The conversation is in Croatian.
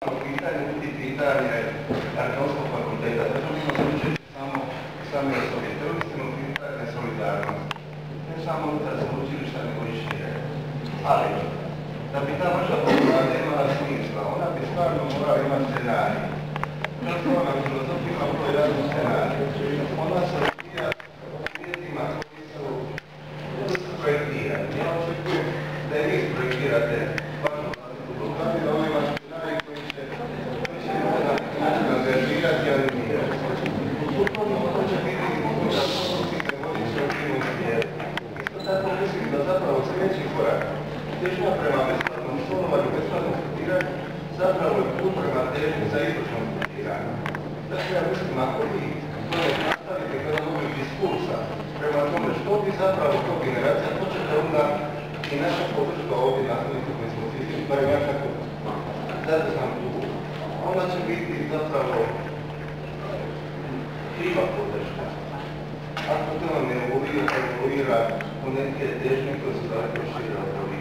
pitanje biti pitanje Arheološkog fakulteta. Zato mi imamo učiti sami osobi. To je uistinu pitanje solidarnosti. Ne samo unutar sveučilišta, nego i šire. Ali, da bi ta naša populacija imala smisla, ona bi stvarno morala imati scenarij. Osnovna filozofija ima vrlo jasno scenarij. Ona se odvija uvjetima koji su projektirani. Ja očekujem da i vi projektirate vašu vlastitu blokadu, da ovo ima scenarij koji će način angažirati i animirati. Upravo to će biti da postupite vodit će u krivom smjeru. Isto tako mislim da zapravo sljedeći korak težnja prema besplatnom školovanju, besplatnom studiranju, zapravo je put prema težnji za izvršnom studiranju. Dakle, ja mislim, ako vi nastavite kada novih diskursa prema tome što bi zapravo to generacija, to ćete onda i naša podrška ovdje nastavnika koji smo svi, bar ja kako zato sam tu, onda će biti zapravo kriva podrška. Ako to vam ne evoluira u neke težnje koje su daleko šire od ovih